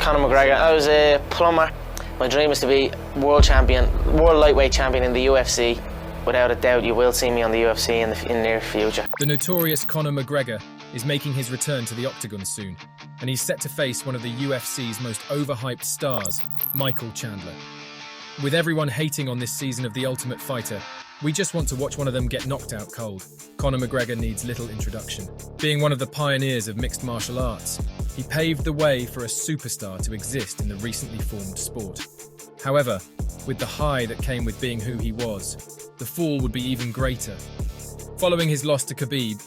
Conor McGregor. I was a plumber. My dream is to be world lightweight champion in the UFC. Without a doubt, you will see me on the UFC in the near future. The notorious Conor McGregor is making his return to the Octagon soon, and he's set to face one of the UFC's most overhyped stars, Michael Chandler. With everyone hating on this season of The Ultimate Fighter, we just want to watch one of them get knocked out cold. Conor McGregor needs little introduction. Being one of the pioneers of mixed martial arts, he paved the way for a superstar to exist in the recently formed sport. However, with the high that came with being who he was, the fall would be even greater. Following his loss to Khabib,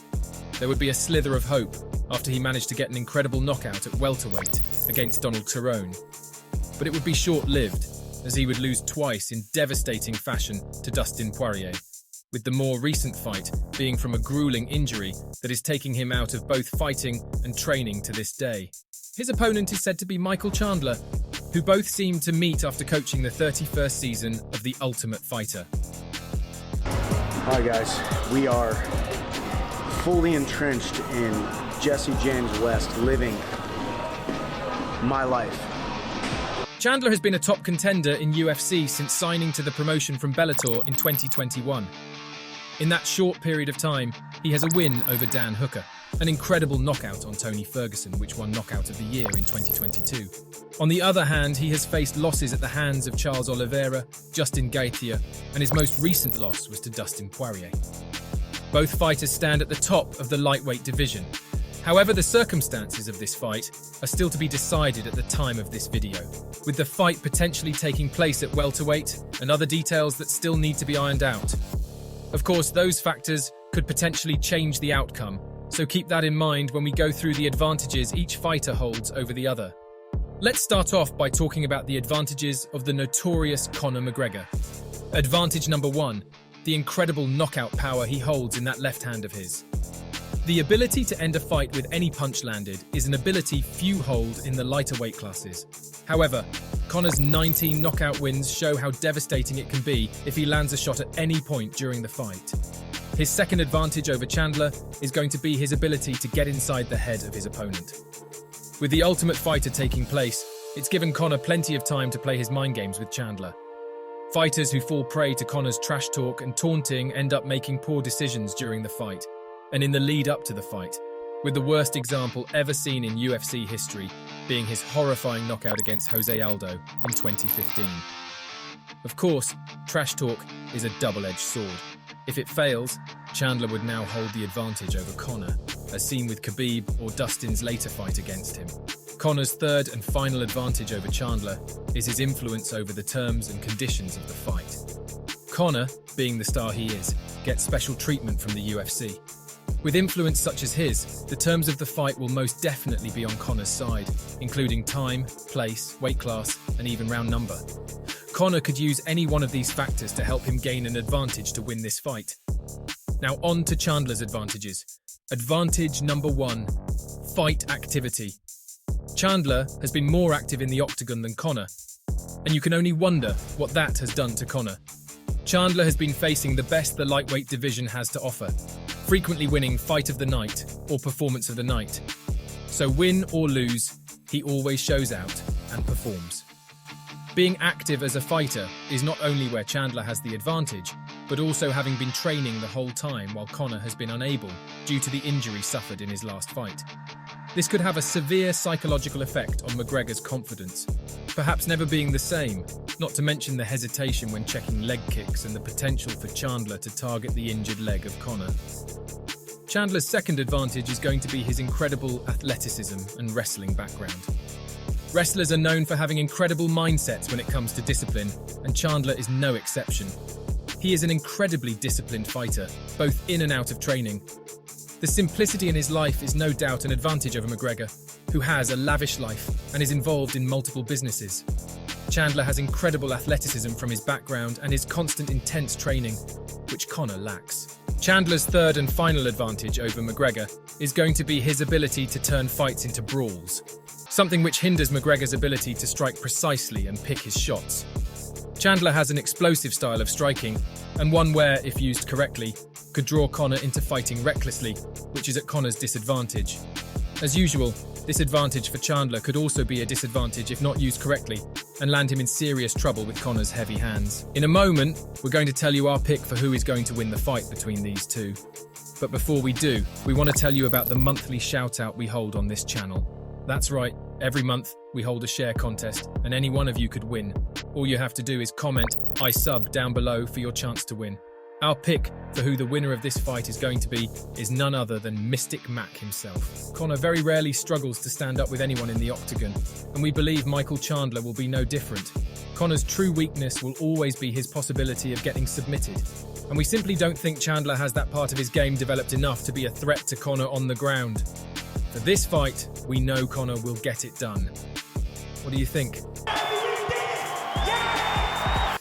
there would be a slither of hope after he managed to get an incredible knockout at welterweight against Donald Cerrone. But it would be short-lived, as he would lose twice in devastating fashion to Dustin Poirier, with the more recent fight being from a grueling injury that is taking him out of both fighting and training to this day. His opponent is said to be Michael Chandler, who both seem to meet after coaching the 31st season of The Ultimate Fighter. Hi guys, we are fully entrenched in Jesse James West living my life. Chandler has been a top contender in UFC since signing to the promotion from Bellator in 2021. In that short period of time, he has a win over Dan Hooker, an incredible knockout on Tony Ferguson, which won Knockout of the Year in 2022. On the other hand, he has faced losses at the hands of Charles Oliveira, Justin Gaethje, and his most recent loss was to Dustin Poirier. Both fighters stand at the top of the lightweight division. However, the circumstances of this fight are still to be decided at the time of this video, with the fight potentially taking place at welterweight and other details that still need to be ironed out. Of course, those factors could potentially change the outcome, so keep that in mind when we go through the advantages each fighter holds over the other. Let's start off by talking about the advantages of the notorious Conor McGregor. Advantage number 1, the incredible knockout power he holds in that left hand of his. The ability to end a fight with any punch landed is an ability few hold in the lighter weight classes. However, Conor's 19 knockout wins show how devastating it can be if he lands a shot at any point during the fight. His second advantage over Chandler is going to be his ability to get inside the head of his opponent. With The Ultimate Fighter taking place, it's given Conor plenty of time to play his mind games with Chandler. Fighters who fall prey to Conor's trash talk and taunting end up making poor decisions during the fight, and in the lead up to the fight, with the worst example ever seen in UFC history being his horrifying knockout against Jose Aldo in 2015. Of course, trash talk is a double-edged sword. If it fails, Chandler would now hold the advantage over Conor, as seen with Khabib or Dustin's later fight against him. Conor's third and final advantage over Chandler is his influence over the terms and conditions of the fight. Conor, being the star he is, gets special treatment from the UFC. With influence such as his, the terms of the fight will most definitely be on Conor's side, including time, place, weight class, and even round number. Conor could use any one of these factors to help him gain an advantage to win this fight. Now on to Chandler's advantages. Advantage number 1, fight activity. Chandler has been more active in the Octagon than Conor, and you can only wonder what that has done to Conor. Chandler has been facing the best the lightweight division has to offer, frequently winning Fight of the Night or Performance of the Night. So win or lose, he always shows out and performs. Being active as a fighter is not only where Chandler has the advantage, but also having been training the whole time while Conor has been unable due to the injury suffered in his last fight. This could have a severe psychological effect on McGregor's confidence, perhaps never being the same, not to mention the hesitation when checking leg kicks and the potential for Chandler to target the injured leg of Conor. Chandler's second advantage is going to be his incredible athleticism and wrestling background. Wrestlers are known for having incredible mindsets when it comes to discipline, and Chandler is no exception. He is an incredibly disciplined fighter, both in and out of training. The simplicity in his life is no doubt an advantage over McGregor, who has a lavish life and is involved in multiple businesses. Chandler has incredible athleticism from his background and his constant intense training, which Conor lacks. Chandler's third and final advantage over McGregor is going to be his ability to turn fights into brawls, something which hinders McGregor's ability to strike precisely and pick his shots. Chandler has an explosive style of striking, and one where, if used correctly, could draw Conor into fighting recklessly, which is at Conor's disadvantage. As usual, this advantage for Chandler could also be a disadvantage if not used correctly and land him in serious trouble with Conor's heavy hands. In a moment, we're going to tell you our pick for who is going to win the fight between these two. But before we do, we want to tell you about the monthly shout-out we hold on this channel. That's right, every month we hold a share contest and any one of you could win. All you have to do is comment "I sub" down below for your chance to win. Our pick for who the winner of this fight is going to be is none other than Mystic Mac himself. Conor very rarely struggles to stand up with anyone in the octagon, and we believe Michael Chandler will be no different. Conor's true weakness will always be his possibility of getting submitted, and we simply don't think Chandler has that part of his game developed enough to be a threat to Conor on the ground. For this fight, we know Conor will get it done. What do you think?